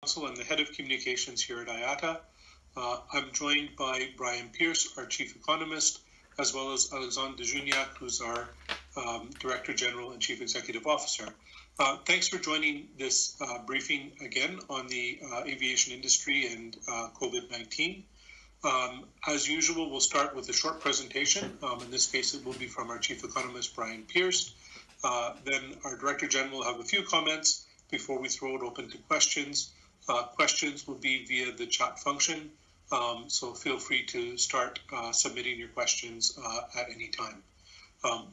Counsel and the Head of Communications here at IATA. I'm joined by Brian Pearce, our Chief Economist, as well as Alexandre Juniac, who's our Director General and Chief Executive Officer. Thanks for joining this briefing again on the aviation industry and COVID-19. As usual, we'll start with a short presentation. In this case, it will be from our Chief Economist, Brian Pearce. Then our Director General will have a few comments before we throw it open to questions. Questions will be via the chat function, so feel free to start submitting your questions at any time.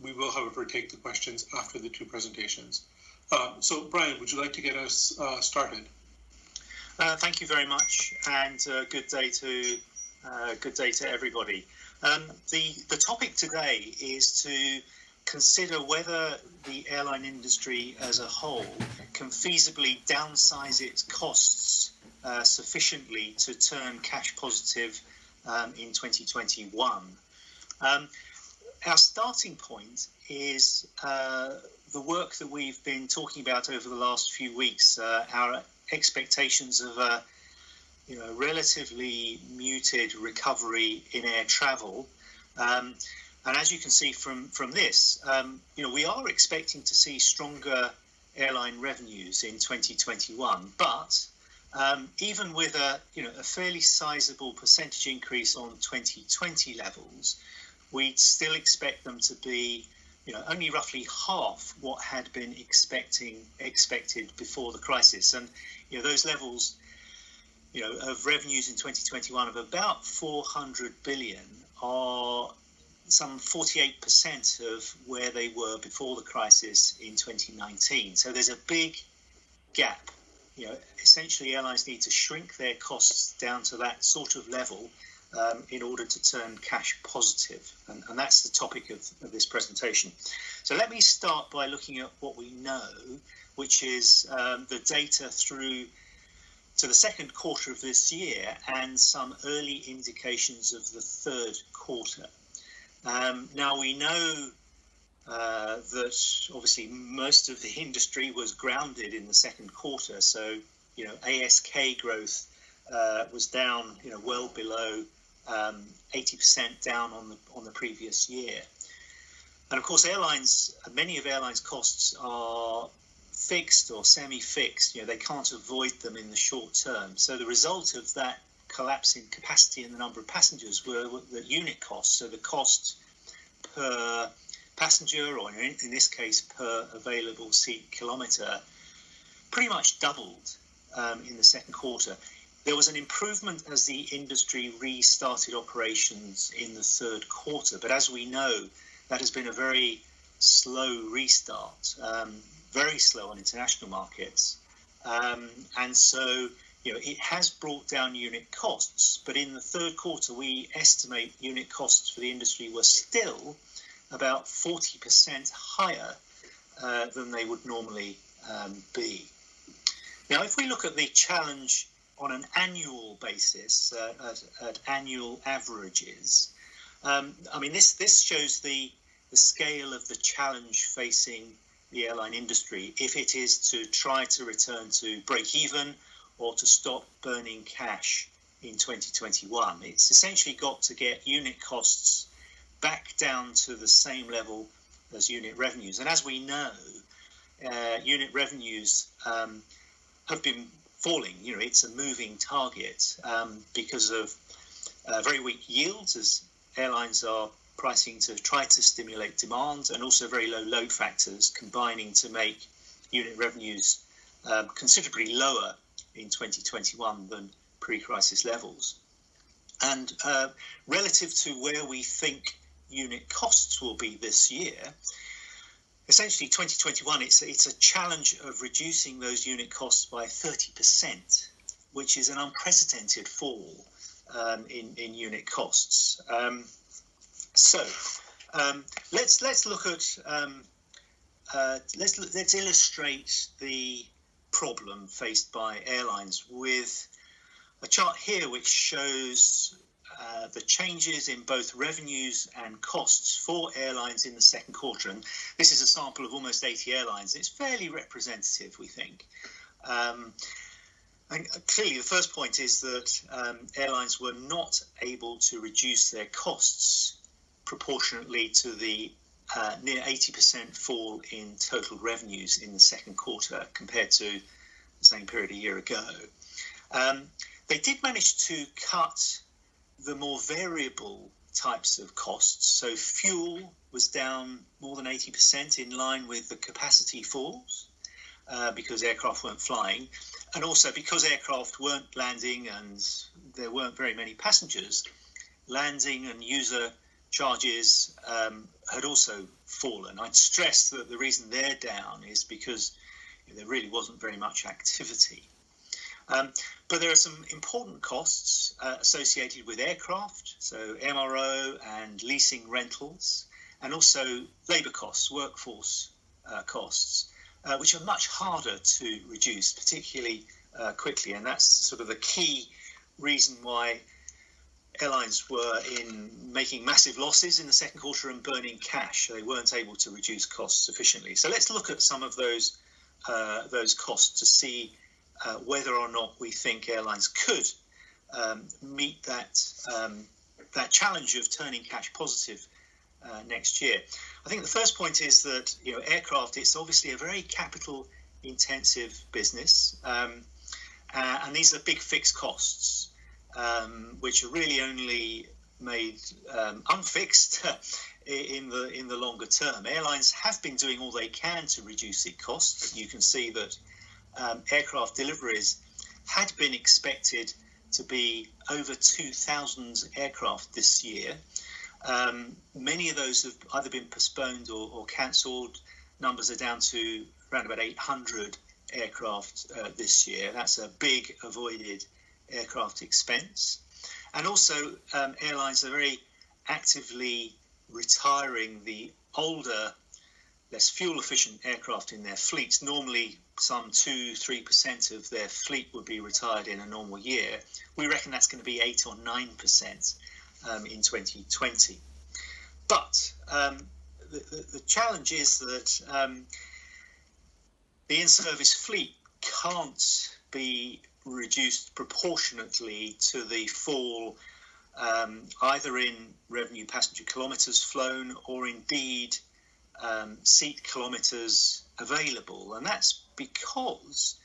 We will, however, take the questions after the two presentations. So, Brian, would you like to get us started? Thank you very much, and good day to everybody. The topic today is to consider whether the airline industry as a whole can feasibly downsize its costs sufficiently to turn cash positive in 2021. Our starting point is the work that we've been talking about over the last few weeks, our expectations of a relatively muted recovery in air travel. And as you can see from this, we are expecting to see stronger airline revenues in 2021. But even with a fairly sizable percentage increase on 2020 levels, we'd still expect them to be only roughly half what had been expected before the crisis. And those levels of revenues in 2021 of about 400 billion are some 48% of where they were before the crisis in 2019. So there's a big gap. Essentially airlines need to shrink their costs down to that sort of level in order to turn cash positive. And that's the topic of this presentation. So let me start by looking at what we know, which is the data through to the second quarter of this year and some early indications of the third quarter. Now we know that obviously most of the industry was grounded in the second quarter. So, ASK growth was down, well below 80% down on the previous year. And of course, many of airlines' costs are fixed or semi-fixed. They can't avoid them in the short term. So the result of that collapse in capacity and the number of passengers were the unit costs, so the cost per passenger, or in this case per available seat kilometre, pretty much doubled in the second quarter. There was an improvement as the industry restarted operations in the third quarter, but as we know, that has been a very slow restart, very slow on international markets, and so it has brought down unit costs, but in the third quarter, we estimate unit costs for the industry were still about 40% higher than they would normally be. Now, if we look at the challenge on an annual basis, at annual averages, this shows the scale of the challenge facing the airline industry if it is to try to return to break even or to stop burning cash in 2021. It's essentially got to get unit costs back down to the same level as unit revenues. And as we know, unit revenues have been falling. It's a moving target because of very weak yields as airlines are pricing to try to stimulate demand, and also very low load factors combining to make unit revenues considerably lower in 2021 than pre-crisis levels. And relative to where we think unit costs will be this year, essentially 2021, it's a challenge of reducing those unit costs by 30%, which is an unprecedented fall in unit costs. Let's look at let's illustrate the problem faced by airlines with a chart here which shows the changes in both revenues and costs for airlines in the second quarter. And this is a sample of almost 80 airlines. It's fairly representative, we think. And clearly, the first point is that airlines were not able to reduce their costs proportionately to the near 80% fall in total revenues in the second quarter compared to the same period a year ago. They did manage to cut the more variable types of costs. So fuel was down more than 80% in line with the capacity falls because aircraft weren't flying. And also because aircraft weren't landing and there weren't very many passengers, landing and user charges had also fallen. I'd stress that the reason they're down is because there really wasn't very much activity. But there are some important costs associated with aircraft, so MRO and leasing rentals, and also labour costs, workforce costs, which are much harder to reduce, particularly quickly. And that's sort of the key reason why airlines were making massive losses in the second quarter and burning cash. They weren't able to reduce costs sufficiently. So let's look at some of those costs to see whether or not we think airlines could meet that challenge of turning cash positive next year. I think the first point is that aircraft, it's obviously a very capital intensive business, and these are big fixed costs, which are really only made unfixed in the longer term. Airlines have been doing all they can to reduce its costs. You can see that aircraft deliveries had been expected to be over 2,000 aircraft this year. Many of those have either been postponed or cancelled. Numbers are down to around about 800 aircraft this year. That's a big avoided aircraft expense. And also airlines are very actively retiring the older, less fuel efficient aircraft in their fleets. Normally some 2-3% of their fleet would be retired in a normal year. We reckon that's going to be 8 or 9% in 2020. But the challenge is that the in-service fleet can't be reduced proportionately to the fall either in revenue passenger kilometres flown or indeed seat kilometres available. And that's because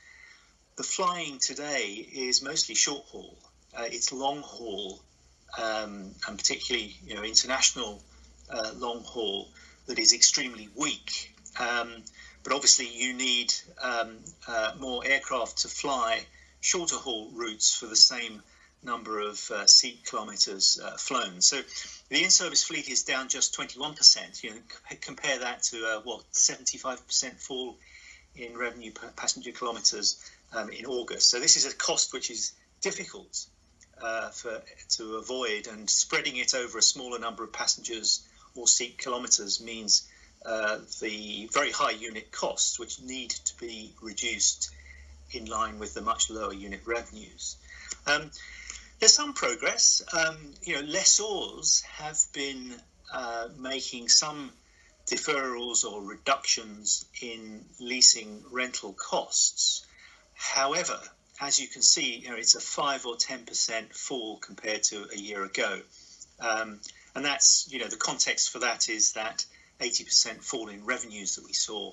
the flying today is mostly short haul. It's long haul, and particularly international long haul, that is extremely weak. But obviously you need more aircraft to fly shorter haul routes for the same number of seat kilometres flown. So the in-service fleet is down just 21%. Compare that to 75% fall in revenue per passenger kilometres in August. So this is a cost which is difficult to avoid, and spreading it over a smaller number of passengers or seat kilometres means the very high unit costs, which need to be reduced in line with the much lower unit revenues. There's some progress. Lessors have been making some deferrals or reductions in leasing rental costs. However, as you can see, it's a 5 or 10% fall compared to a year ago. And that's, the context for that is that 80% fall in revenues that we saw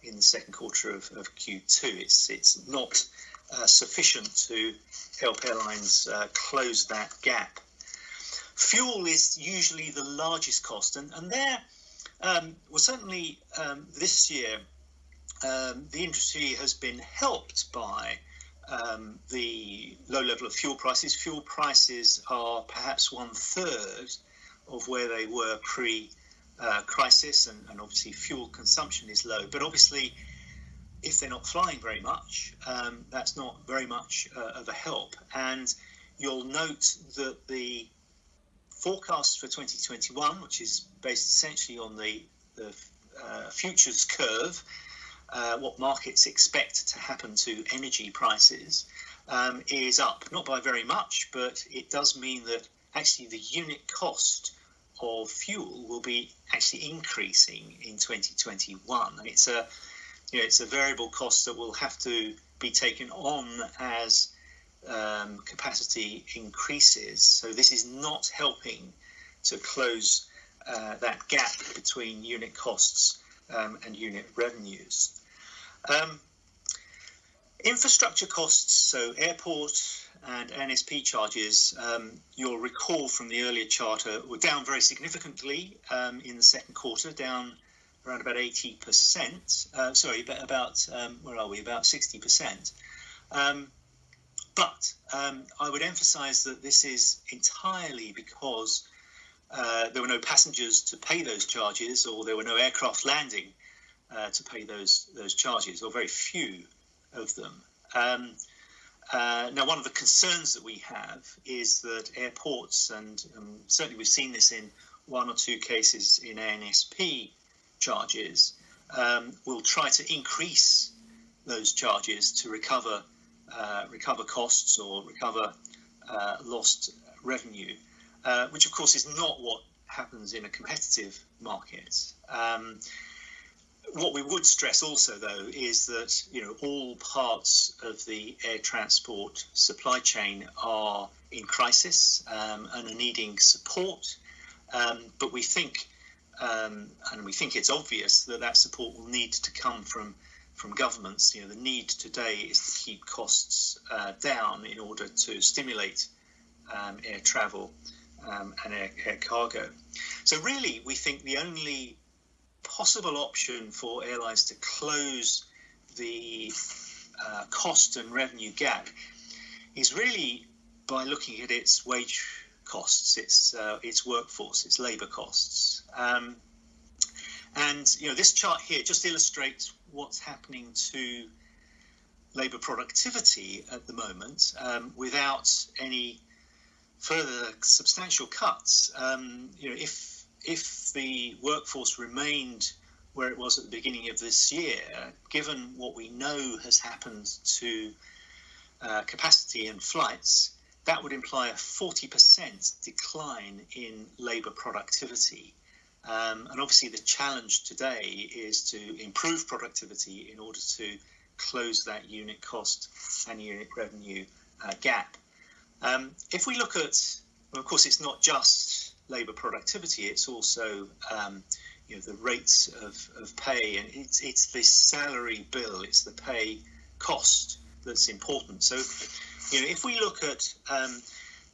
in the second quarter of Q2. It's not sufficient to help airlines close that gap. Fuel is usually the largest cost, and there, certainly this year, the industry has been helped by the low level of fuel prices. Fuel prices are perhaps 1/3 of where they were pre-crisis, and obviously fuel consumption is low. But obviously, if they're not flying very much, that's not very much of a help. And you'll note that the forecast for 2021, which is based essentially on the futures curve, what markets expect to happen to energy prices, is up, not by very much, but it does mean that actually the unit cost of fuel will be actually increasing in 2021. And it's a variable cost that will have to be taken on as capacity increases. So this is not helping to close that gap between unit costs and unit revenues. Infrastructure costs, so airport and NSP charges, you'll recall from the earlier chart, were down very significantly in the second quarter, down around about 80%. Where are we? About 60%. But I would emphasize that this is entirely because there were no passengers to pay those charges, or there were no aircraft landing to pay those charges, or very few of them. Now, one of the concerns that we have is that airports, and certainly we've seen this in one or two cases in ANSP charges, will try to increase those charges to recover costs or recover lost revenue, which of course is not what happens in a competitive market. What we would stress also, though, is that all parts of the air transport supply chain are in crisis and are needing support. But we think, and we think it's obvious, that support will need to come from governments. The need today is to keep costs down in order to stimulate air travel and air cargo. So really, we think the only possible option for airlines to close the cost and revenue gap is really by looking at its wage costs, its workforce, its labour costs. And this chart here just illustrates what's happening to labour productivity at the moment without any further substantial cuts. If the workforce remained where it was at the beginning of this year, given what we know has happened to capacity and flights, that would imply a 40% decline in labour productivity. And obviously the challenge today is to improve productivity in order to close that unit cost and unit revenue gap. If we look at, well, of course, it's not just labour productivity, it's also the rates of pay, and it's the salary bill, it's the pay cost that's important. So if we look at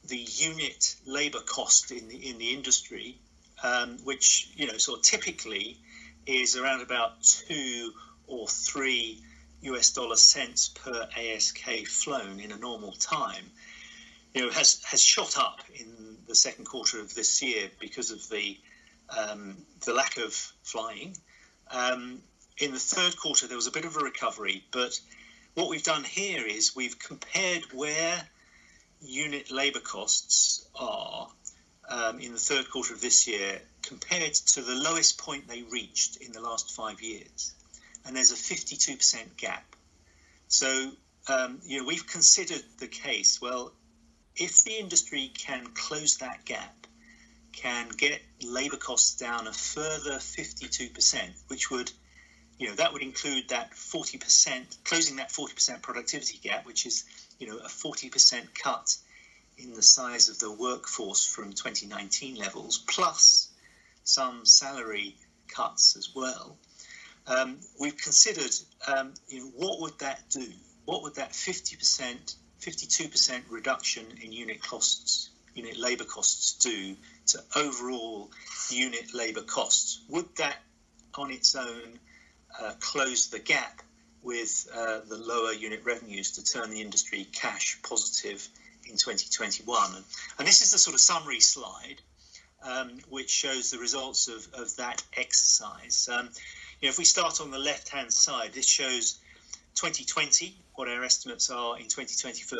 the unit labour cost in the industry, which sort of typically is around about 2 or 3 US dollar cents per ASK flown in a normal time, has shot up in the second quarter of this year because of the lack of flying. In the third quarter, there was a bit of a recovery, but what we've done here is we've compared where unit labour costs are in the third quarter of this year compared to the lowest point they reached in the last 5 years. And there's a 52% gap. So, we've considered the case, well, if the industry can close that gap, can get labour costs down a further 52%, which would, that would include that 40%, closing that 40% productivity gap, which is, a 40% cut in the size of the workforce from 2019 levels, plus some salary cuts as well. We've considered, what would that do? What would that 50%, 52% reduction in unit labour costs do to overall unit labour costs? Would that on its own close the gap with the lower unit revenues to turn the industry cash positive in 2021? And this is the sort of summary slide which shows the results of that exercise. If we start on the left-hand side, this shows 2020, what our estimates are in 2020 for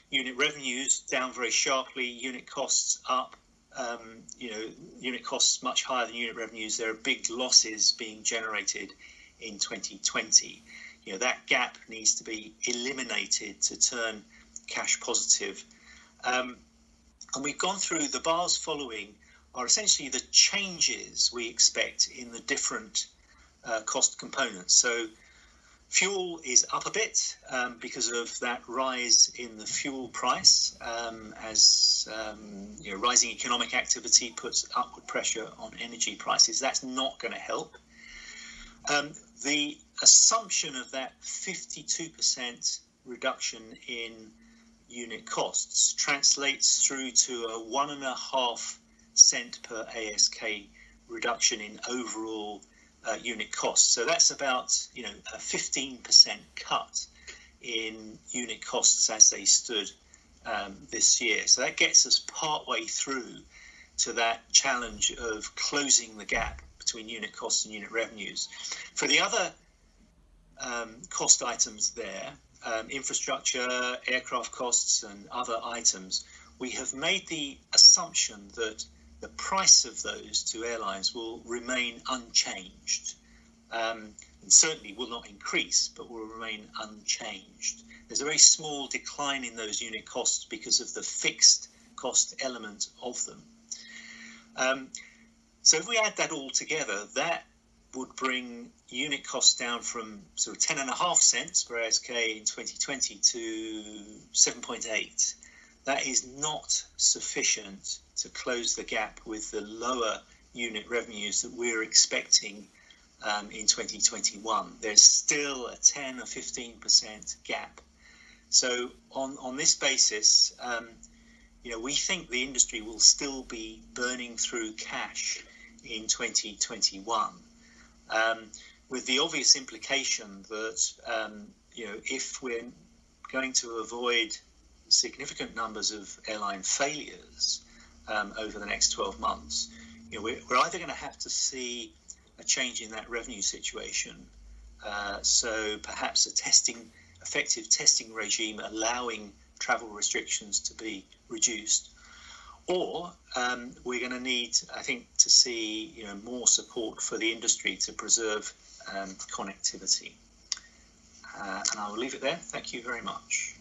unit revenues, down very sharply, unit costs up, unit costs much higher than unit revenues. There are big losses being generated in 2020. That gap needs to be eliminated to turn cash positive. And we've gone through the bars following are essentially the changes we expect in the different cost components. So fuel is up a bit because of that rise in the fuel price. as rising economic activity puts upward pressure on energy prices. That's not going to help. The assumption of that 52% reduction in unit costs translates through to a 1.5 cent per ASK reduction in overall unit costs. So that's about a 15% cut in unit costs as they stood this year. So that gets us partway through to that challenge of closing the gap between unit costs and unit revenues. For the other cost items there, infrastructure, aircraft costs and other items, we have made the assumption that the price of those to airlines will remain unchanged, and certainly will not increase, but will remain unchanged. There's a very small decline in those unit costs because of the fixed cost element of them. So if we add that all together, that would bring unit costs down from sort of 10.5 cents per ASK in 2020 to 7.8. That is not sufficient to close the gap with the lower unit revenues that we're expecting in 2021. There's still a 10 or 15% gap. So on this basis, we think the industry will still be burning through cash in 2021, with the obvious implication that if we're going to avoid significant numbers of airline failures over the next 12 months, we're either going to have to see a change in that revenue situation, so perhaps a effective testing regime allowing travel restrictions to be reduced, or we're going to need, I think, to see more support for the industry to preserve connectivity. And I will leave it there. Thank you very much.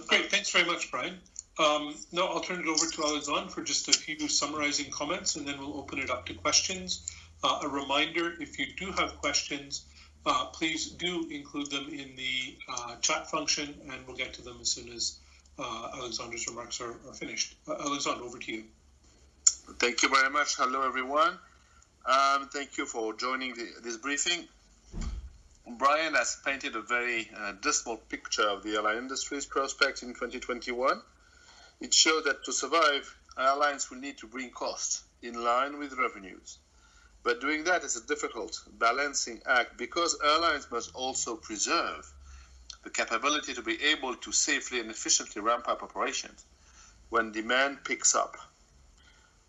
Great, thanks very much, Brian. Now I'll turn it over to Alexandre for just a few summarizing comments, and then we'll open it up to questions. A reminder, if you do have questions, please do include them in the chat function, and we'll get to them as soon as Alexandre's remarks are finished. Alexandre, over to you. Thank you very much. Hello, everyone. Thank you for joining this briefing. Brian has painted a very dismal picture of the airline industry's prospects in 2021. It shows that to survive, airlines will need to bring costs in line with revenues. But doing that is a difficult balancing act because airlines must also preserve the capability to be able to safely and efficiently ramp up operations when demand picks up.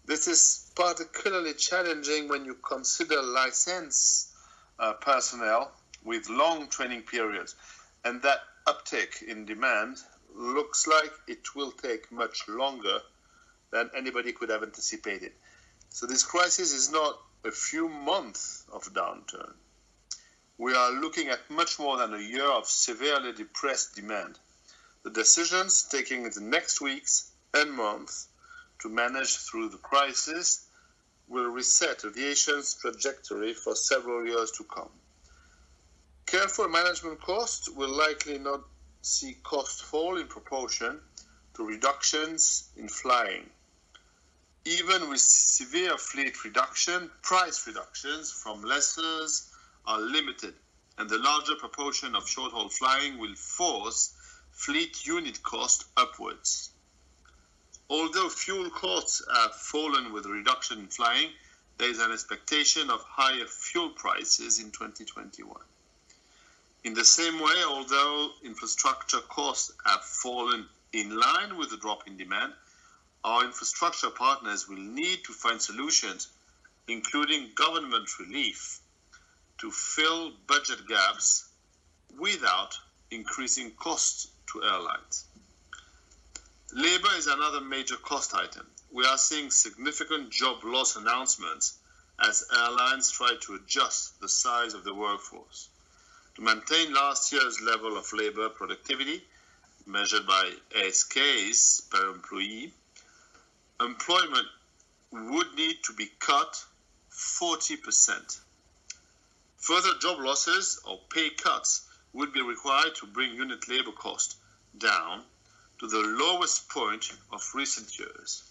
This is particularly challenging when you consider licensed personnel with long training periods, and that uptick in demand looks like it will take much longer than anybody could have anticipated. So this crisis is not a few months of downturn. We are looking at much more than a year of severely depressed demand. The decisions taken in the next weeks and months to manage through the crisis will reset aviation's trajectory for several years to come. Careful management costs will likely not see costs fall in proportion to reductions in flying. Even with severe fleet reduction, price reductions from lessors are limited, and the larger proportion of short-haul flying will force fleet unit cost upwards. Although fuel costs have fallen with a reduction in flying, there is an expectation of higher fuel prices in 2021. In the same way, although infrastructure costs have fallen in line with the drop in demand, our infrastructure partners will need to find solutions, including government relief, to fill budget gaps without increasing costs to airlines. Labor is another major cost item. We are seeing significant job loss announcements as airlines try to adjust the size of the workforce. To maintain last year's level of labor productivity, measured by ASKs per employee, employment would need to be cut 40%. Further job losses or pay cuts would be required to bring unit labor cost down to the lowest point of recent years,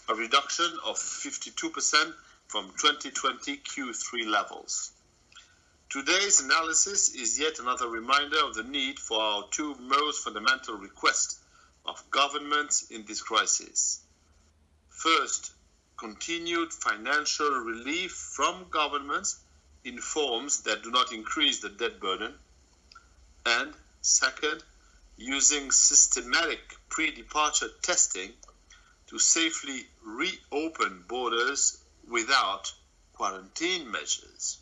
a reduction of 52% from 2020 Q3 levels. Today's analysis is yet another reminder of the need for our two most fundamental requests of governments in this crisis. First, continued financial relief from governments in forms that do not increase the debt burden. And second, using systematic pre-departure testing to safely reopen borders without quarantine measures.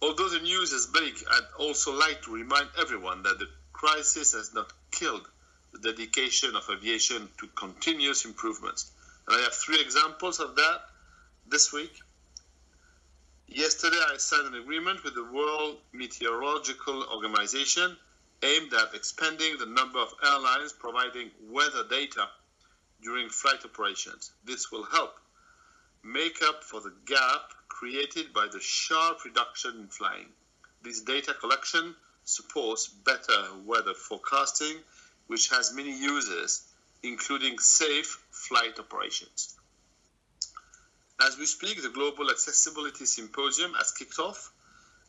Although the news is big, I'd also like to remind everyone that the crisis has not killed the dedication of aviation to continuous improvements. And I have three examples of that this week. Yesterday, I signed an agreement with the World Meteorological Organization aimed at expanding the number of airlines providing weather data during flight operations. This will help make up for the gap created by the sharp reduction in flying. This data collection supports better weather forecasting, which has many uses, including safe flight operations. As we speak, the Global Accessibility Symposium has kicked off,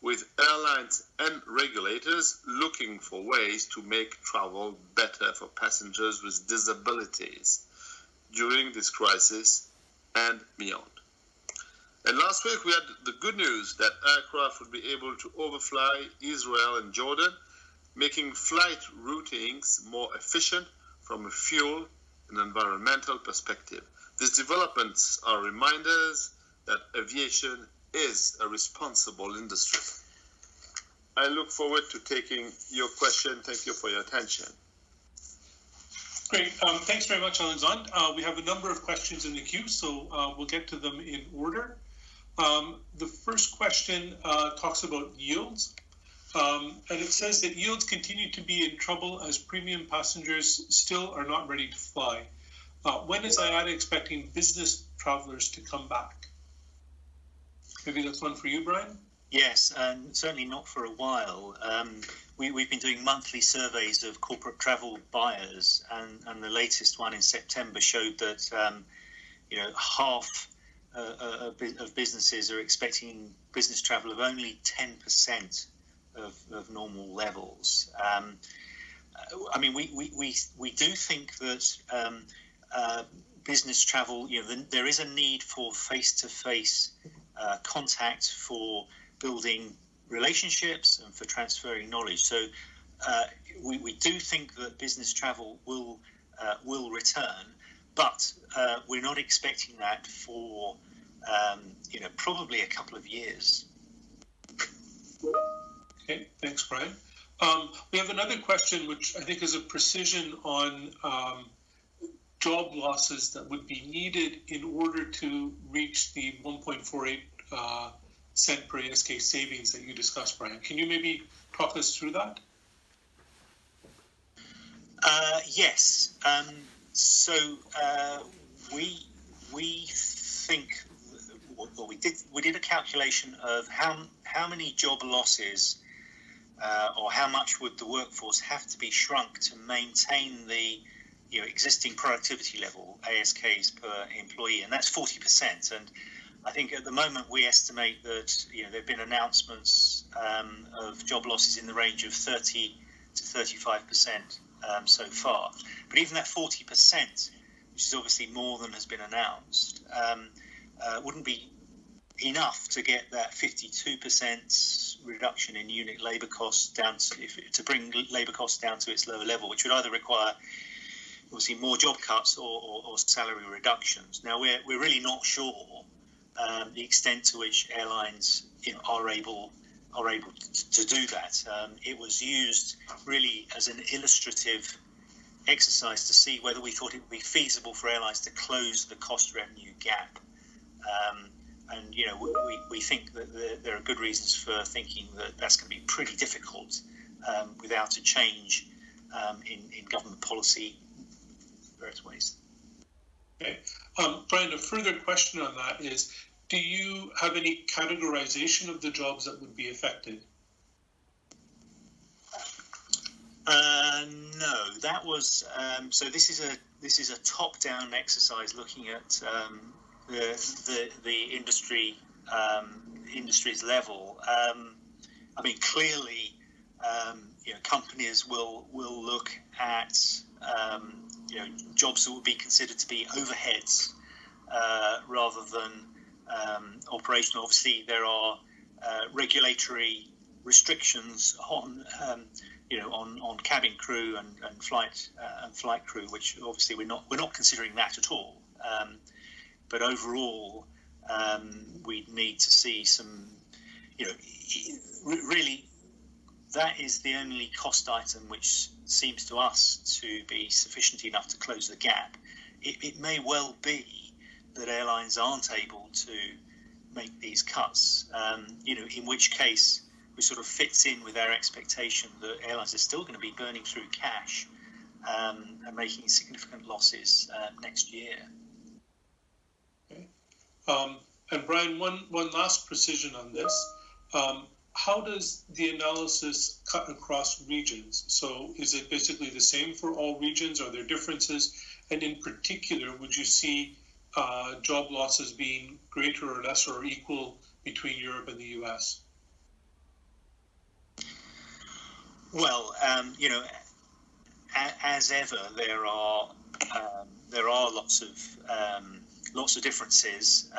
with airlines and regulators looking for ways to make travel better for passengers with disabilities during this crisis and beyond. And last week we had the good news that aircraft would be able to overfly Israel and Jordan, making flight routings more efficient from a fuel and environmental perspective. These developments are reminders that aviation is a responsible industry. I look forward to taking your question. Thank you for your attention. Great. Thanks very much, Alexandre. We have a number of questions in the queue, so we'll get to them in order. The first question talks about yields, and it says that yields continue to be in trouble as premium passengers still are not ready to fly. When is IATA expecting business travelers to come back? Maybe that's one for you, Brian? Yes, and certainly not for a while. We've been doing monthly surveys of corporate travel buyers, and the latest one in September showed that half of businesses are expecting business travel of only 10% of normal levels. We do think that business travel, there is a need for face-to-face contact for building relationships and for transferring knowledge. So we do think that business travel will return, but we're not expecting that for probably a couple of years. Okay, thanks, Brian. We have another question, which I think is a precision on job losses that would be needed in order to reach the 1.48 cent per ASK savings that you discussed, Brian. Can you maybe talk us through that? Yes. We think, well, we did a calculation of how many job losses or how much would the workforce have to be shrunk to maintain the existing productivity level, ASKs per employee, and that's 40%. And I think at the moment we estimate that there have been announcements of job losses in the range of 30 to 35% so far. But even that 40%, which is obviously more than has been announced, wouldn't be enough to get that 52% reduction in unit labour costs down to bring labour costs down to its lower level, which would either require obviously more job cuts or salary reductions. Now we're really not sure the extent to which airlines are able to do that. It was used really as an illustrative exercise to see whether we thought it would be feasible for airlines to close the cost revenue gap. And we think that there are good reasons for thinking that that's going to be pretty difficult without a change in government policy in various ways. Okay. Brian, a further question on that is, do you have any categorization of the jobs that would be affected? No, that was so. This is a top-down exercise looking at the industry's level. I mean, clearly, companies will look at jobs that would be considered to be overheads rather than operational. Obviously, there are regulatory restrictions on on cabin crew and flight crew, which obviously we're not considering that at all. But overall, we need to see some, really, that is the only cost item which seems to us to be sufficient enough to close the gap. It may well be that airlines aren't able to make these cuts, in which case which sort of fits in with our expectation that airlines are still going to be burning through cash and making significant losses next year. Okay. And Brian, one last precision on this. How does the analysis cut across regions? So is it basically the same for all regions? Are there differences? And in particular, would you see job losses being greater or lesser or equal between Europe and the US? Well, as ever, there are lots of differences.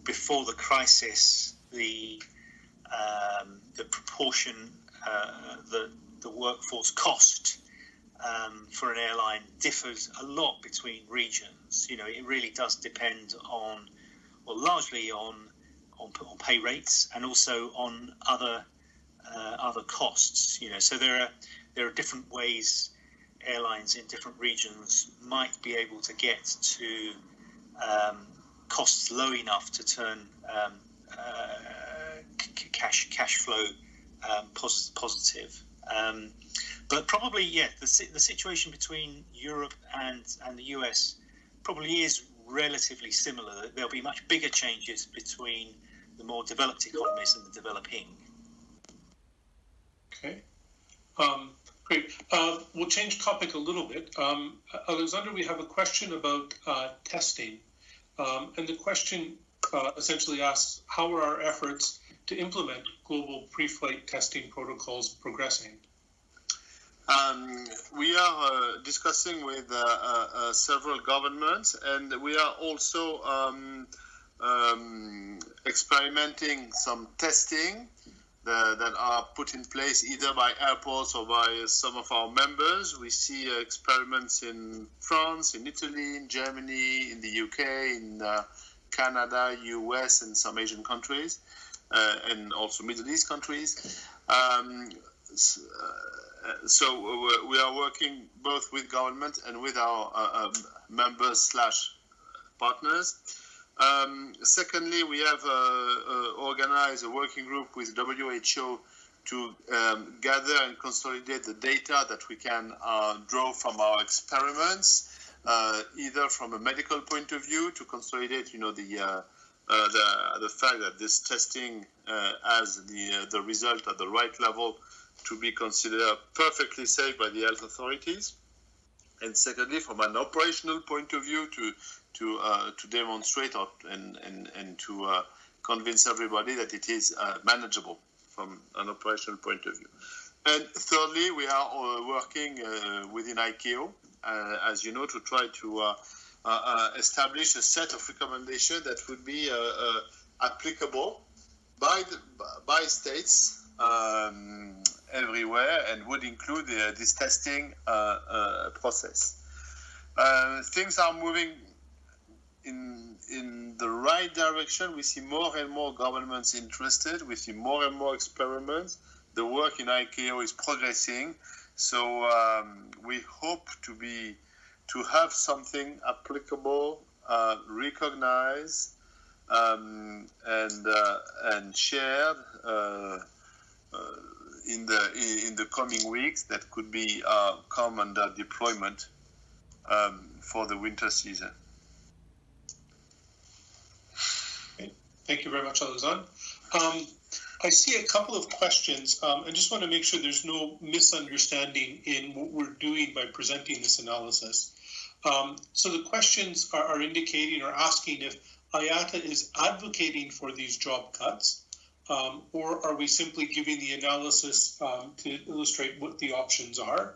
Before the crisis, the proportion the workforce cost for an airline differs a lot between regions. It really does depend largely on pay rates and also on other costs. So there are different ways airlines in different regions might be able to get to costs low enough to turn cash flow positive. But probably, the situation between Europe and the US probably is relatively similar. There'll be much bigger changes between the more developed economies and the developing. Okay. Great. We'll change topic a little bit. Alexandre, we have a question about testing. And the question essentially asks, how are our efforts to implement global pre-flight testing protocols progressing? We are discussing with several governments, and we are also experimenting some testing that are put in place either by airports or by some of our members. We see experiments in France, in Italy, in Germany, in the UK, in Canada, US, and some Asian countries, and also Middle East countries. So we are working both with government and with our members/partners. Secondly, we have organized a working group with WHO to gather and consolidate the data that we can draw from our experiments, either from a medical point of view to consolidate, the fact that this testing has the result at the right level to be considered perfectly safe by the health authorities. And secondly, from an operational point of view, to demonstrate and to convince everybody that it is manageable from an operational point of view. And thirdly, we are working within ICAO, as you know, to try to establish a set of recommendations that would be applicable by states everywhere and would include this testing process. Things are moving in the right direction. We see more and more governments interested. We see more and more experiments. The work in ICAO is progressing. So we hope to have something applicable, recognized, and shared in the coming weeks that could be come under deployment for the winter season. Okay. Thank you very much, Alexandre. I see a couple of questions. I just want to make sure there's no misunderstanding in what we're doing by presenting this analysis. So the questions are indicating or asking if IATA is advocating for these job cuts, or are we simply giving the analysis to illustrate what the options are?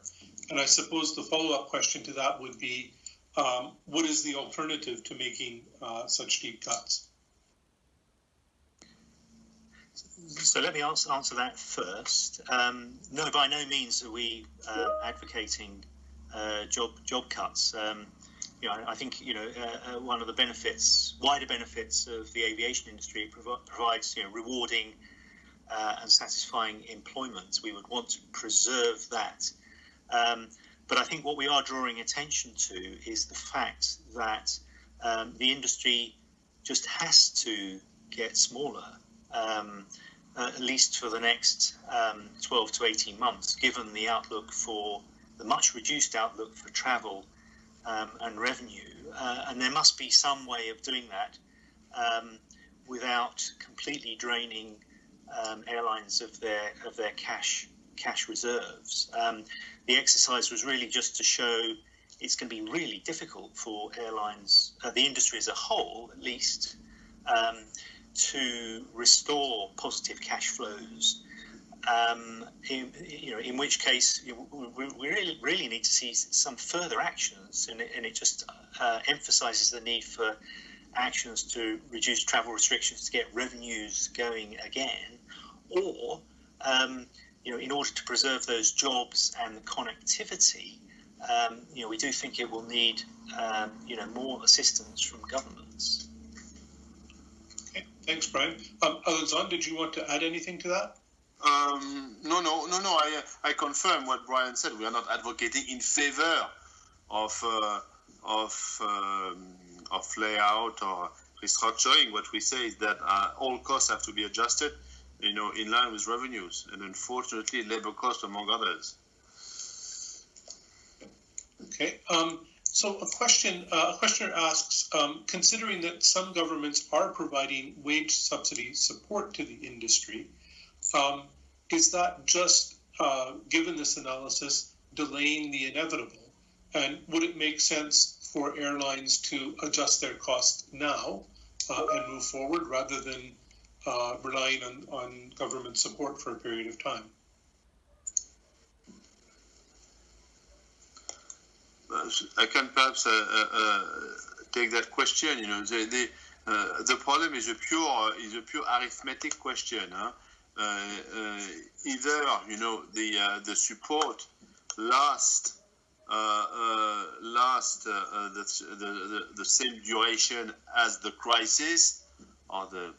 And I suppose the follow-up question to that would be, what is the alternative to making such deep cuts? So let me answer that first. No, by no means are we advocating job cuts. I think one of the wider benefits of the aviation industry provides rewarding and satisfying employment. We would want to preserve that. But I think what we are drawing attention to is the fact that the industry just has to get smaller. At least for the next 12 to 18 months, given the much reduced outlook for travel and revenue. And there must be some way of doing that without completely draining airlines of their cash reserves. The exercise was really just to show it's going to be really difficult for airlines, the industry as a whole at least, to restore positive cash flows, in which case we really need to see some further actions, and it just emphasises the need for actions to reduce travel restrictions to get revenues going again, or in order to preserve those jobs and the connectivity, we do think it will need more assistance from governments. Thanks, Brian. Alexandre, did you want to add anything to that? No. I confirm what Brian said. We are not advocating in favor of layout or restructuring. What we say is that all costs have to be adjusted, in line with revenues, and unfortunately, labor costs among others. Okay. So a questioner asks, considering that some governments are providing wage subsidy support to the industry, is that just, given this analysis, delaying the inevitable? And would it make sense for airlines to adjust their costs now and move forward rather than relying on government support for a period of time? I can perhaps take that question. The problem is a pure arithmetic question. Either the support lasts the same duration as the crisis, or the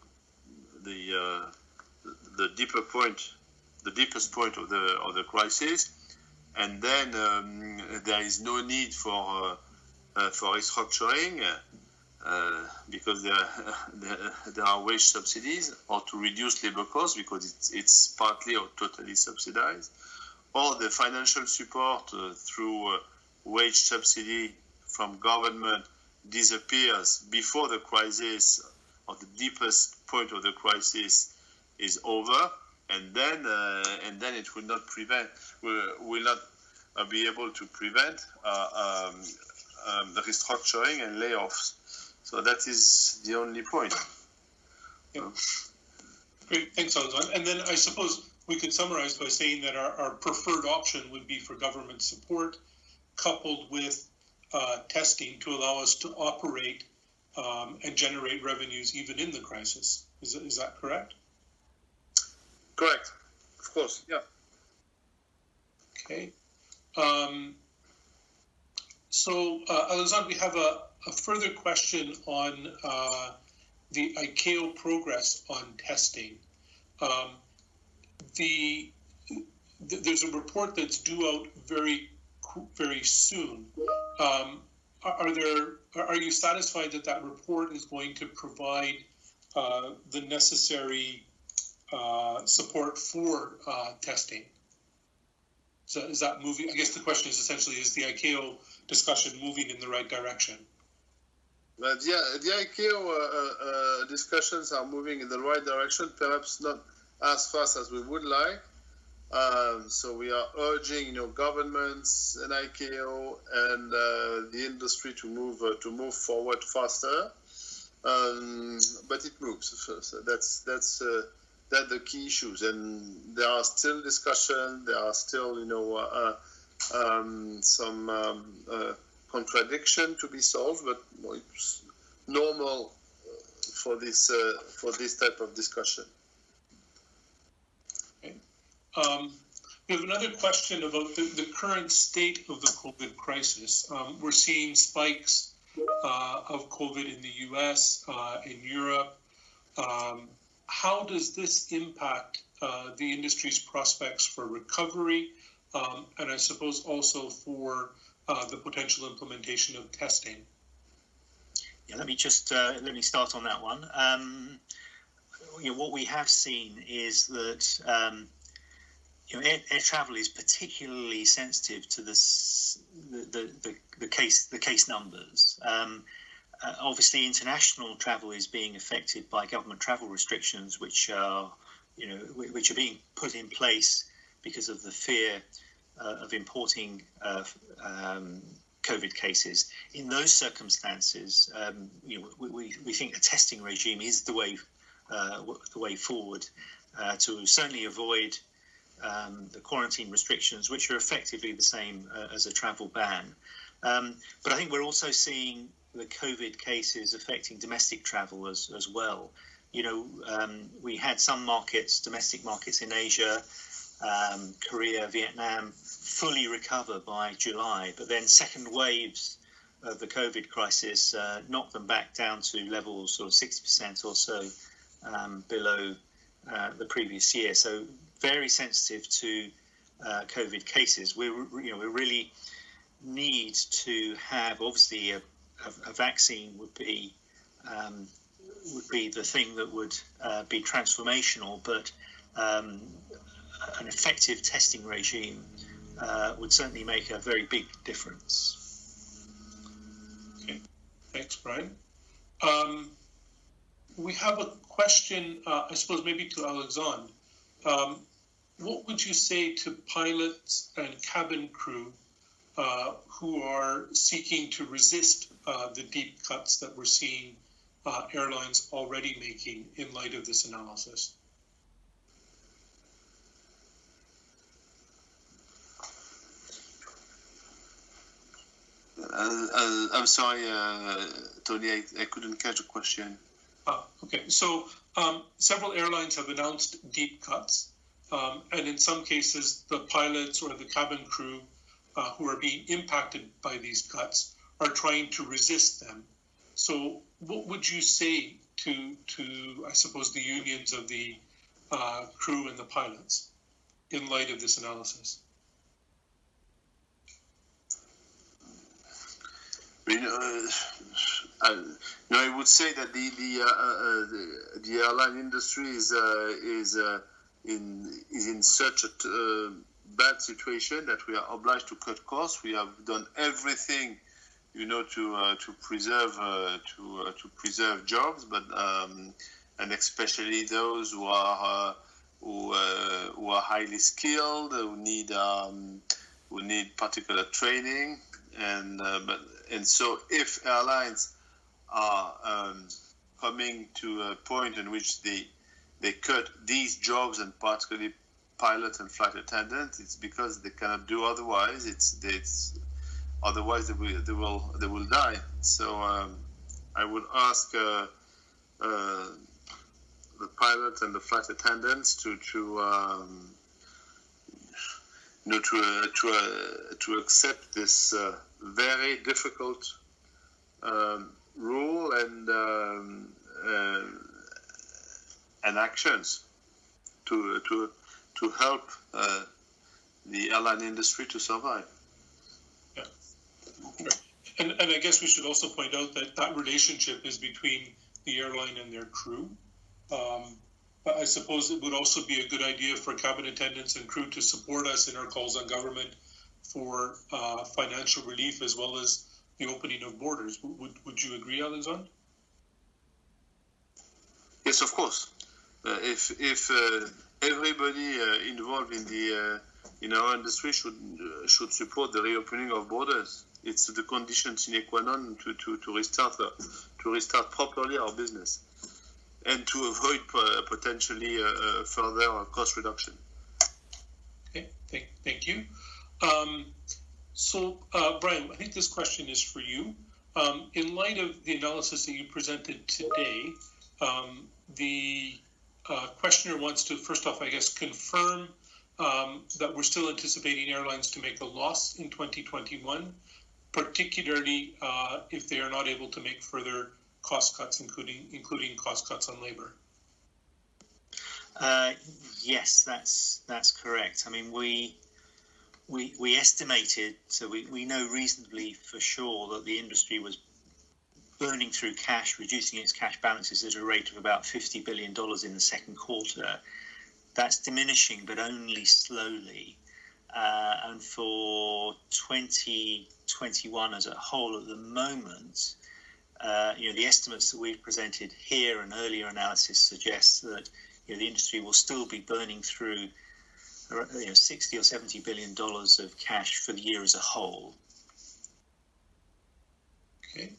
deepest point of the crisis. And then there is no need for restructuring because there are wage subsidies, or to reduce labor costs because it's partly or totally subsidized, or the financial support through wage subsidy from government disappears before the crisis or the deepest point of the crisis is over. And then it will not be able to prevent the restructuring and layoffs. So that is the only point. Yeah. Great, thanks, Alexandre. And then I suppose we could summarize by saying that our preferred option would be for government support coupled with testing to allow us to operate and generate revenues even in the crisis. Is that correct? Correct, of course, yeah. Okay. So, Alexandre, we have a further question on the ICAO progress on testing. There's a report that's due out very soon. Are you satisfied that report is going to provide the necessary support for testing? So is that moving? I guess the question is essentially, is the ICAO discussion moving in the right direction? The ICAO discussions are moving in the right direction, perhaps not as fast as we would like. So we are urging, governments and ICAO and the industry to move forward faster. But it moves. So that's the key issues, and there are still discussions. There are still, some contradiction to be solved, but it's normal for this type of discussion. Okay. We have another question about the current state of the COVID crisis. We're seeing spikes of COVID in the US, in Europe. How does this impact the industry's prospects for recovery, and I suppose also for the potential implementation of testing? Yeah, let me start on that one. What we have seen is that air travel is particularly sensitive to the case numbers. Obviously, international travel is being affected by government travel restrictions, which are being put in place because of the fear of importing COVID cases. In those circumstances, we think a testing regime is the way forward to certainly avoid the quarantine restrictions, which are effectively the same as a travel ban. But I think we're also seeing the COVID cases affecting domestic travel as well. We had some domestic markets in Asia, Korea, Vietnam, fully recover by July, but then second waves of the COVID crisis knocked them back down to levels sort of 60% or so below the previous year. So very sensitive to COVID cases. We really need to have, obviously, a vaccine would be the thing that would be transformational, but an effective testing regime would certainly make a very big difference. Okay, thanks, Brian. We have a question, I suppose maybe to Alexandre. What would you say to pilots and cabin crew who are seeking to resist the deep cuts that we're seeing airlines already making in light of this analysis? I'm sorry, Tony, I couldn't catch the question. Okay, so several airlines have announced deep cuts, and in some cases, the pilots or the cabin crew who are being impacted by these cuts are trying to resist them. So what would you say to I suppose, the unions of the crew and the pilots in light of this analysis? I would say that the airline industry is in such a bad situation that we are obliged to cut costs. We have done everything, to preserve jobs, but and especially those who are highly skilled, who need particular training, and so if airlines are coming to a point in which they cut these jobs, and particularly pilots and flight attendants, it's because they cannot do otherwise. Otherwise they will die. So I would ask the pilots and the flight attendants to accept this very difficult rule and actions to help the airline industry to survive. Yeah. And I guess we should also point out that relationship is between the airline and their crew. But I suppose it would also be a good idea for cabin attendants and crew to support us in our calls on government for financial relief as well as the opening of borders. Would you agree, Alexandre? Yes, of course. If everybody involved in our industry should support the reopening of borders. It's the condition sine qua non to restart properly our business and to avoid potentially further cost reduction. Okay, thank you. So, Brian, I think this question is for you. In light of the analysis that you presented today, the questioner wants to, first off, I guess, confirm that we're still anticipating airlines to make a loss in 2021, particularly if they are not able to make further cost cuts, including cost cuts on labor. Yes, that's correct. I mean, we estimated, so we know reasonably for sure that the industry was burning through cash, reducing its cash balances at a rate of about $50 billion in the second quarter. That's diminishing, but only slowly. And for 2021 as a whole at the moment, the estimates that we've presented here and earlier analysis suggests that the industry will still be burning through 60 or $70 billion of cash for the year as a whole. Okay,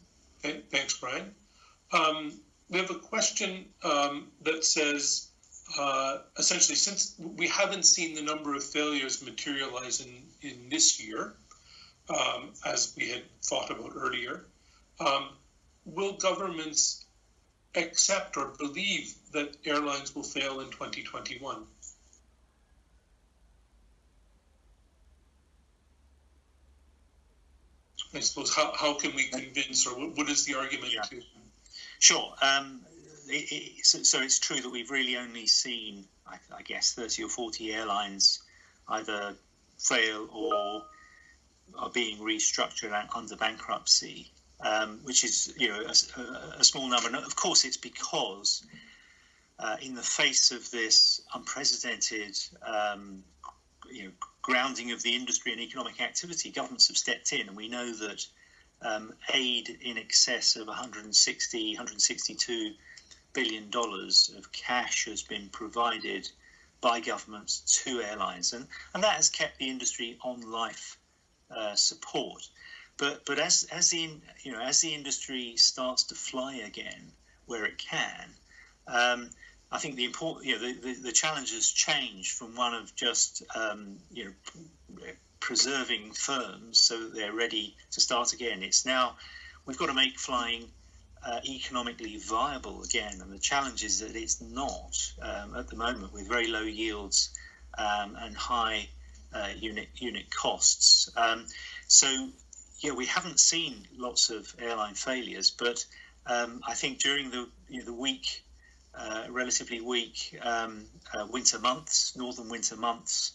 thanks, Brian. We have a question that says, essentially, since we haven't seen the number of failures materialize in this year, as we had thought about earlier, will governments accept or believe that airlines will fail in 2021? I suppose, how can we convince, or what is the argument? Yeah. Sure. So it's true that we've really only seen, I guess, 30 or 40 airlines either fail or are being restructured under bankruptcy, which is a small number. And of course, it's because in the face of this unprecedented grounding of the industry and economic activity, governments have stepped in, and we know that aid in excess of $162 billion of cash has been provided by governments to airlines, and that has kept the industry on life support. But as the industry starts to fly again where it can, I think the challenge has changed from one of just preserving firms so that they're ready to start again. It's now we've got to make flying economically viable again, and the challenge is that it's not at the moment, with very low yields and high unit costs. We haven't seen lots of airline failures, but I think during the week. Relatively weak winter months, northern winter months,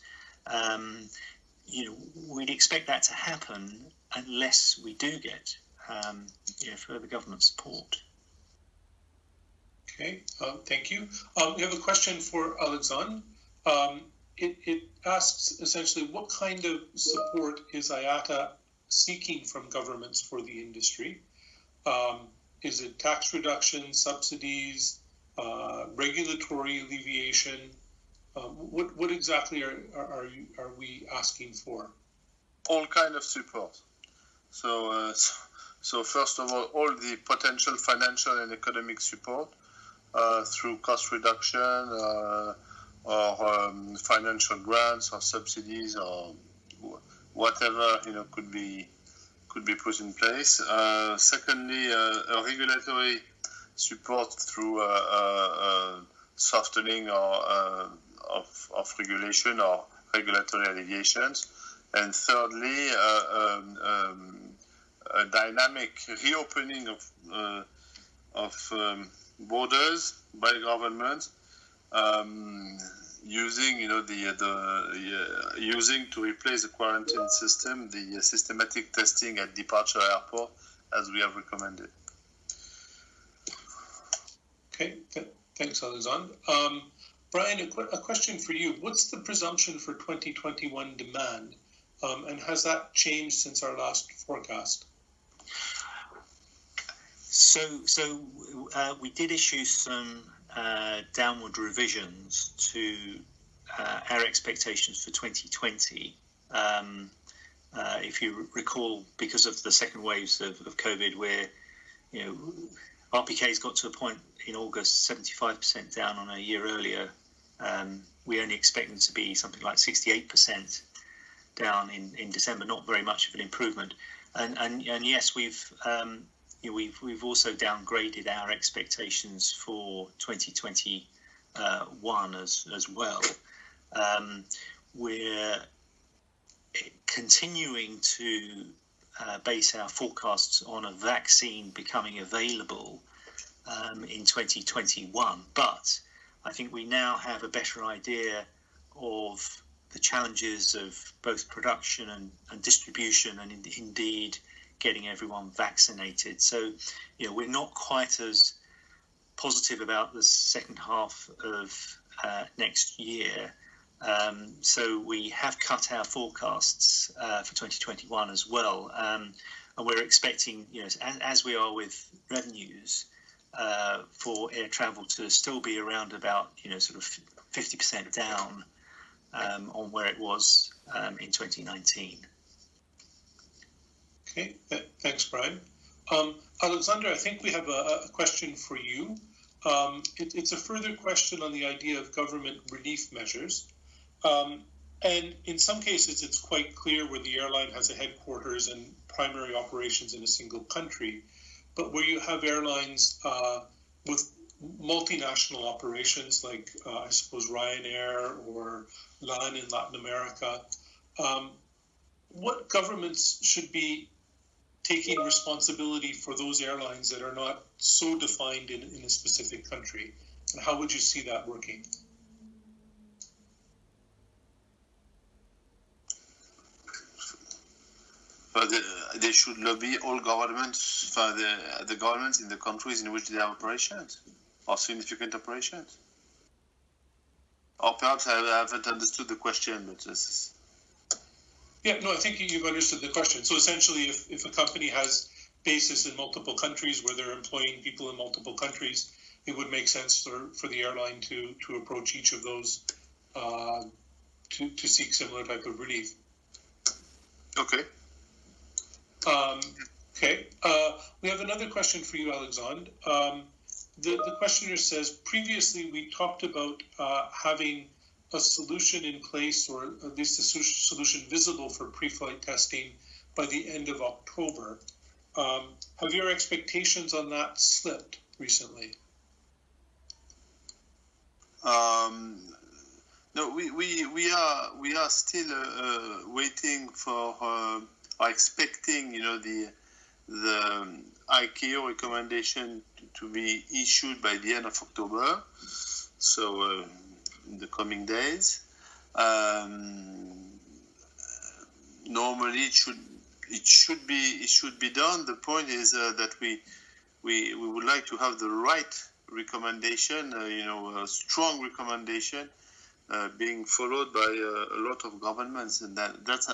we'd expect that to happen unless we do get further government support. Okay, thank you. We have a question for Alexandre. It asks essentially, what kind of support is IATA seeking from governments for the industry? Is it tax reduction, subsidies, regulatory alleviation? What exactly are we asking for? All kind of support. So first of all the potential financial and economic support through cost reduction or financial grants or subsidies or whatever could be put in place. Secondly, a regulatory support through softening of regulation or regulatory alleviations, and thirdly, a dynamic reopening of borders by governments, using using to replace the quarantine system, the systematic testing at departure airport, as we have recommended. Okay, thanks, Alexandre. Brian, a question for you. What's the presumption for 2021 demand, and has that changed since our last forecast? So we did issue some downward revisions to our expectations for 2020. If you recall, because of the second waves of COVID, where RPK's got to a point in August 75% down on a year earlier. We only expect them to be something like 68% down in December. Not very much of an improvement. And yes, we've also downgraded our expectations for 2021 as well. We're continuing to base our forecasts on a vaccine becoming available in 2021, but I think we now have a better idea of the challenges of both production and distribution, and indeed getting everyone vaccinated. So, we're not quite as positive about the second half of next year. So we have cut our forecasts for 2021 as well, and we're expecting, as we are with revenues, for air travel to still be around about, sort of 50% down on where it was in 2019. Okay, thanks, Brian. Alexandre, I think we have a question for you. It's a further question on the idea of government relief measures. And in some cases, it's quite clear where the airline has a headquarters and primary operations in a single country. But where you have airlines with multinational operations, like I suppose Ryanair or LAN in Latin America, what governments should be taking responsibility for those airlines that are not so defined in a specific country? And how would you see that working? They should lobby all governments for the governments in the countries in which they have operations or significant operations. Or perhaps I haven't understood the question, but this is... Yeah, no, I think you've understood the question. So essentially, if a company has bases in multiple countries where they're employing people in multiple countries, it would make sense for the airline to approach each of those to seek similar type of relief. Okay. We have another question for you, Alexandre. The questioner says, previously we talked about having a solution in place, or at least a solution visible for pre-flight testing by the end of October. Have your expectations on that slipped recently? No, we are still waiting for are expecting, the ICAO recommendation to be issued by the end of October. So in the coming days, normally it should be done. The point is that we would like to have the right recommendation, a strong recommendation being followed by a lot of governments, and that's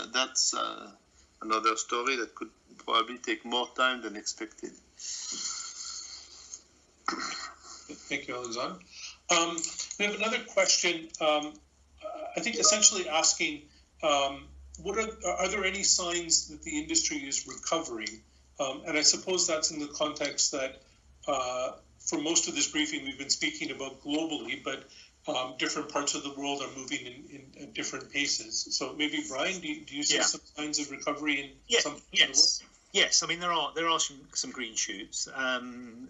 another story that could probably take more time than expected. Thank you, Alexandre. We have another question, I think essentially asking, are there any signs that the industry is recovering? And I suppose that's in the context that for most of this briefing we've been speaking about globally, but different parts of the world are moving in different paces. So maybe, Brian, do you see some signs of recovery in some parts of the world? Yes. I mean, there are some green shoots.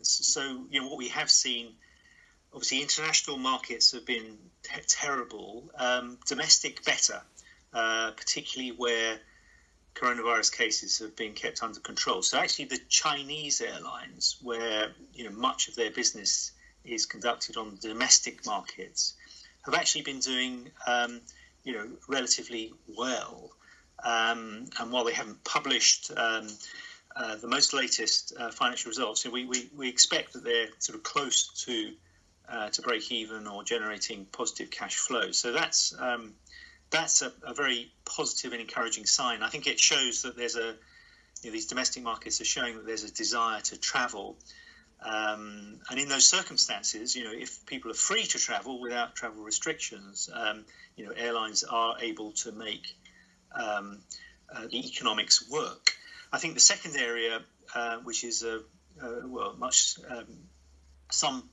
So what we have seen, obviously, international markets have been terrible. Domestic better, particularly where coronavirus cases have been kept under control. So actually, the Chinese airlines, where much of their business is conducted on the domestic markets, have actually been doing relatively well. And while they haven't published the most latest financial results, we expect that they're sort of close to break even or generating positive cash flow. So that's a very positive and encouraging sign. I think it shows that there's these domestic markets are showing that there's a desire to travel. And in those circumstances, if people are free to travel without travel restrictions, airlines are able to make the economics work. I think the second area, which is some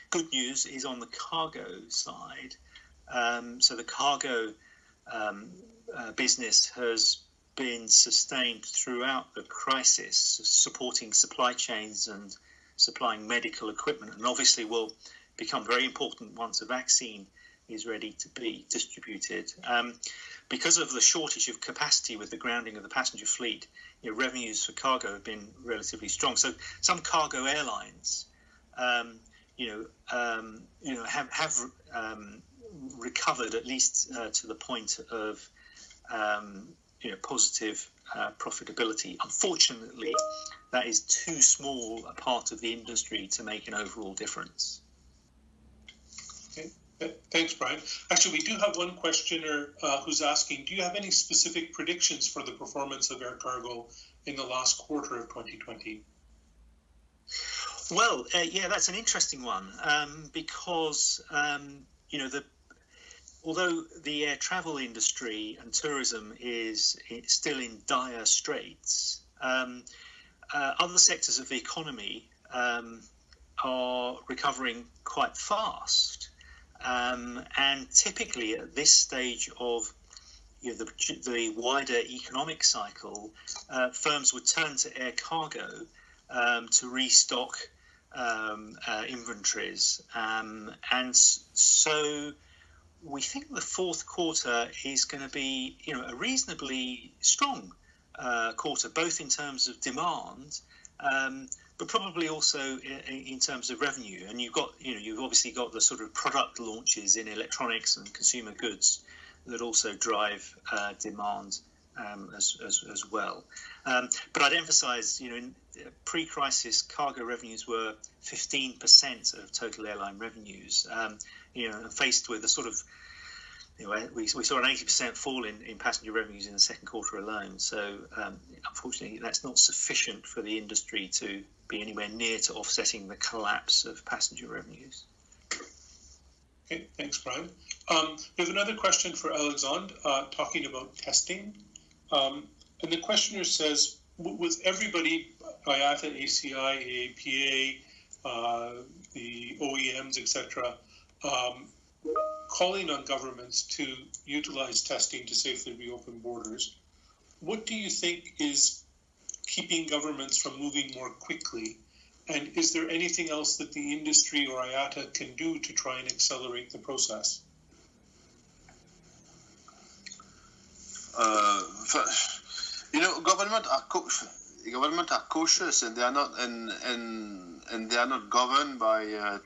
good news, is on the cargo side. So the cargo business has been sustained throughout the crisis, supporting supply chains and supplying medical equipment, and obviously will become very important once a vaccine is ready to be distributed. Because of the shortage of capacity with the grounding of the passenger fleet, revenues for cargo have been relatively strong. So some cargo airlines, have recovered at least to the point of positive profitability. Unfortunately, that is too small a part of the industry to make an overall difference. Okay. Thanks, Brian. Actually, we do have one questioner who's asking, do you have any specific predictions for the performance of air cargo in the last quarter of 2020? Well, that's an interesting one, because, although the air travel industry and tourism is still in dire straits, other sectors of the economy are recovering quite fast. And typically at this stage of the wider economic cycle, firms would turn to air cargo to restock inventories. And so we think the fourth quarter is going to be, a reasonably strong quarter, both in terms of demand, but probably also in terms of revenue. And you've obviously got the sort of product launches in electronics and consumer goods that also drive demand as well. But I'd emphasize, in pre-crisis, cargo revenues were 15% of total airline revenues. Faced with a sort of, we saw an 80% fall in passenger revenues in the second quarter alone. So unfortunately, that's not sufficient for the industry to be anywhere near to offsetting the collapse of passenger revenues. Okay, thanks, Brian. We have another question for Alexandre, talking about testing. And the questioner says, with everybody, IATA, ACI, AAPA, the OEMs, etc., calling on governments to utilize testing to safely reopen borders, what do you think is keeping governments from moving more quickly? And is there anything else that the industry or IATA can do to try and accelerate the process? Government are cautious, and they are not, and they are not governed by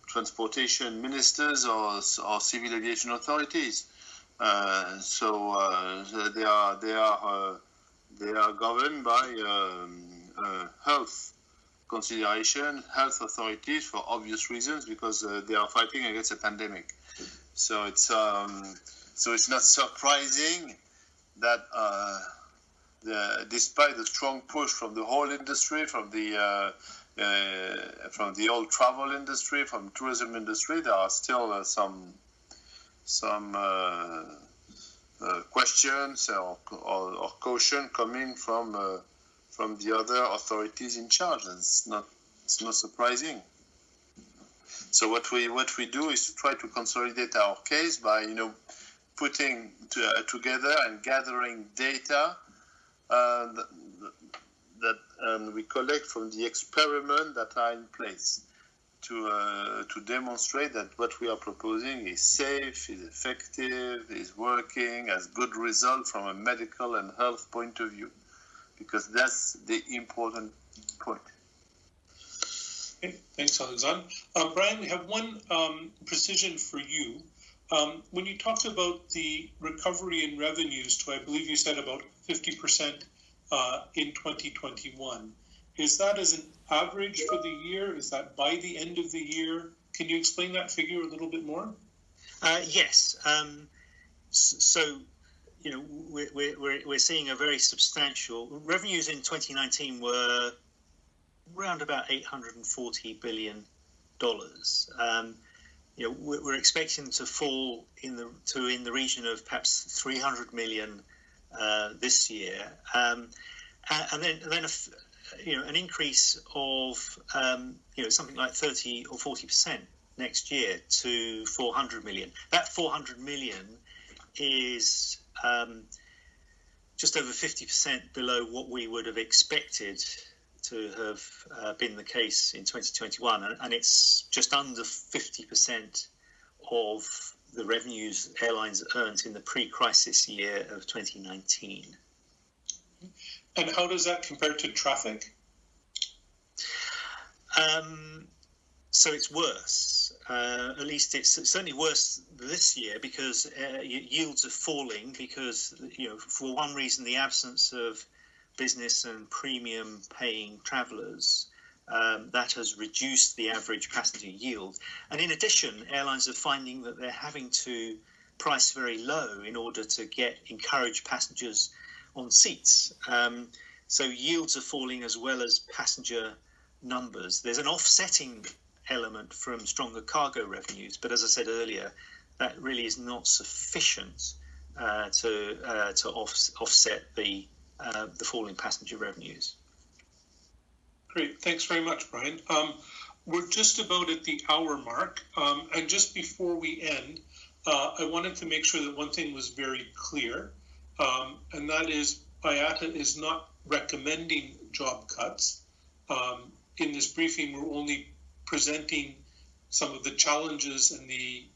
transportation ministers or civil aviation authorities. So they are governed by health consideration, health authorities, for obvious reasons, because they are fighting against a pandemic. So it's not surprising that despite the strong push from the whole industry, from the old travel industry, from tourism industry, there are still some questions or caution coming from the other authorities in charge. And it's not surprising. So what we do is to try to consolidate our case by putting together and gathering data that we collect from the experiment that are in place to demonstrate that what we are proposing is safe, is effective, is working, has good result from a medical and health point of view, because that's the important point. Okay, thanks, Alexandre. Brian, we have one precision for you. When you talked about the recovery in revenues to, I believe you said, about 50% in 2021, is that as an average for the year? Is that by the end of the year? Can you explain that figure a little bit more? Yes. So, we're seeing a very substantial revenues in 2019 were around about $840 billion. We're expecting to fall in the region of perhaps 300 million this year, and then an increase of something like 30 or 40% next year to 400 million. That 400 million is just over 50% below what we would have expected to have been the case in 2021, and it's just under 50% of the revenues airlines earned in the pre-crisis year of 2019. And how does that compare to traffic? So it's worse. At least it's certainly worse this year because yields are falling because, for one reason, the absence of business and premium paying travellers, that has reduced the average passenger yield. And in addition, airlines are finding that they're having to price very low in order to encourage passengers on seats. So yields are falling as well as passenger numbers. There's an offsetting element from stronger cargo revenues, but as I said earlier, that really is not sufficient to offset the fall in passenger revenues. Great, thanks very much, Brian. We're just about at the hour mark, and just before we end, I wanted to make sure that one thing was very clear, and that is IATA is not recommending job cuts. In this briefing, we're only presenting some of the challenges and the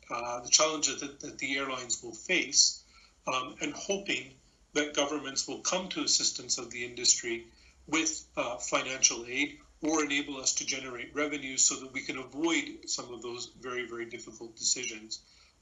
challenges that the airlines will face, and hoping that governments will come to assistance of the industry with financial aid or enable us to generate revenue so that we can avoid some of those very, very difficult decisions.